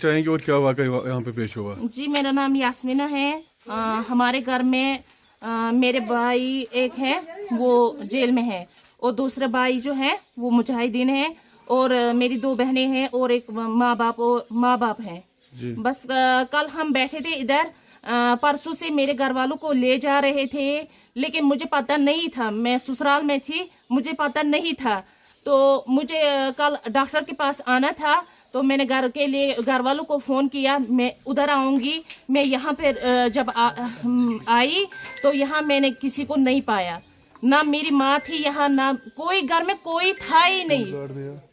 चाहेंगे और क्या वाकई यहाँ पे पेश हुआ? जी, मेरा नाम यास्मीना है। हमारे घर में मेरे भाई एक है, वो जेल में है, और दूसरे भाई जो है वो मुजाहिदीन है, और मेरी 2 बहनें हैं और एक माँ बाप हैं। बस कल हम बैठे थे इधर, परसों से मेरे घर वालों को ले जा रहे थे, लेकिन मुझे पता नहीं था, मैं ससुराल में थी, मुझे पता नहीं था। तो मुझे कल डॉक्टर के पास आना था, तो मैंने घर वालों को फोन किया, मैं उधर आऊंगी। मैं यहाँ पे जब आई तो यहाँ मैंने किसी को नहीं पाया, ना मेरी माँ थी यहाँ, ना कोई घर में कोई था ही नहीं।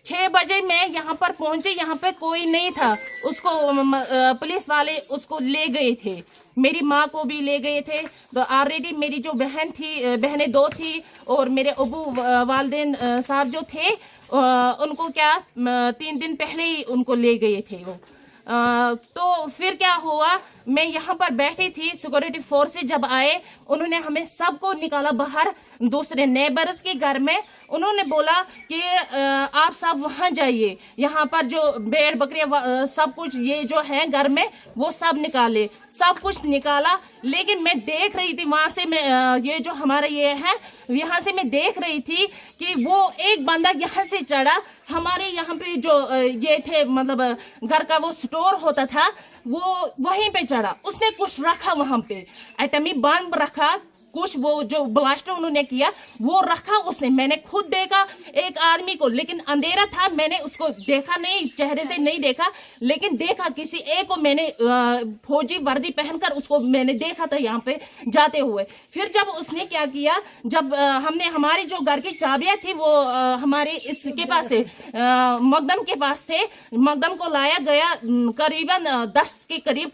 6 बजे मैं यहाँ पर पहुंचे, यहाँ पे कोई नहीं था। उसको पुलिस वाले उसको ले गए थे, मेरी माँ को भी ले गए थे। तो ऑलरेडी मेरी जो बहनें 2 थी, और मेरे अबू वालिदैन साहब जो थे, उनको क्या 3 दिन पहले ही उनको ले गए थे वो। तो फिर क्या हुआ, मैं यहाँ पर बैठी थी, सिक्योरिटी फोर्स से जब आए, उन्होंने हमें सबको निकाला बाहर, दूसरे नेबर्स के घर में। उन्होंने बोला कि आप सब वहां जाइए, यहाँ पर जो भेड़ बकरियां सब कुछ ये जो है घर में, वो सब निकाले, सब कुछ निकाला। लेकिन मैं देख रही थी वहां से, मैं ये जो हमारा ये है, यहाँ से मैं देख रही थी कि वो एक बंदा यहाँ से चढ़ा, हमारे यहाँ पे जो ये थे, मतलब घर का वो स्टोर होता था, वो वहीं पे चढ़ा। उसने कुछ रखा वहां पे, एटमी बम रखा, कुछ वो जो ब्लास्टर उन्होंने किया वो रखा उसने। मैंने खुद देखा एक आदमी को, लेकिन अंधेरा था, मैंने उसको देखा नहीं, चेहरे से नहीं देखा, लेकिन देखा किसी एक को मैंने फौजी वर्दी पहनकर उसको मैंने देखा था यहाँ पे जाते हुए। फिर जब उसने क्या किया, जब हमने हमारी जो घर की चाबियां थी वो हमारे इसके पास थे, मकदम के पास थे, मकदम को लाया गया, करीबन 10 के करीब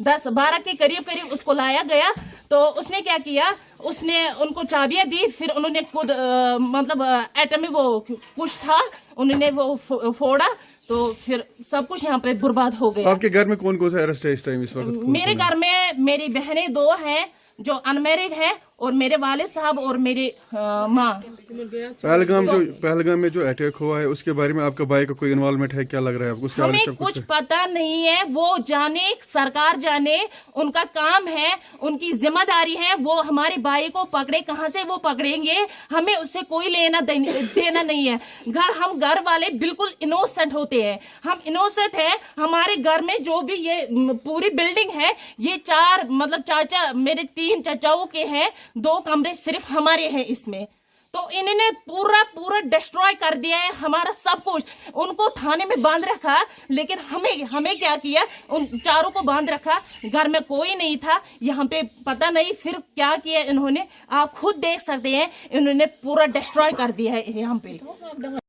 10-12 के करीब उसको लाया गया। तो उसने क्या किया, उसने उनको चाबियां दी, फिर उन्होंने खुद मतलब एटम में वो कुछ था, उन्होंने वो फोड़ा, तो फिर सब कुछ यहाँ पे बर्बाद हो गया। आपके घर में कौन कौन सा अरेस्ट है इस टाइम, इस वक्त? मेरे घर में मेरी बहनें 2 हैं जो अनमैरिड है, और मेरे वालिद साहब और मेरी माँ। पहलगाम में जो अटैक हुआ है उसके बारे में आपका भाई का कोई इन्वॉल्वमेंट है, क्या लग रहा है आपको? हमें कुछ पता नहीं है, वो जाने, सरकार जाने, उनका काम है, उनकी जिम्मेदारी है, वो हमारे भाई को पकड़े, कहाँ से वो पकड़ेंगे, हमें उससे कोई लेना देना नहीं है। हम घर वाले बिल्कुल इनोसेंट होते हैं, हम इनोसेंट है। हमारे घर में जो भी ये पूरी बिल्डिंग है, ये 4 मतलब चाचा, मेरे 3 चाचाओं के हैं, 2 कमरे सिर्फ हमारे हैं इसमें। तो इन्होंने पूरा डिस्ट्रॉय कर दिया है हमारा सब कुछ। उनको थाने में बांध रखा, लेकिन हमें क्या किया, उन 4 को बांध रखा, घर में कोई नहीं था। यहाँ पे पता नहीं फिर क्या किया इन्होंने, आप खुद देख सकते हैं, इन्होंने पूरा डिस्ट्रॉय कर दिया है यहाँ पे।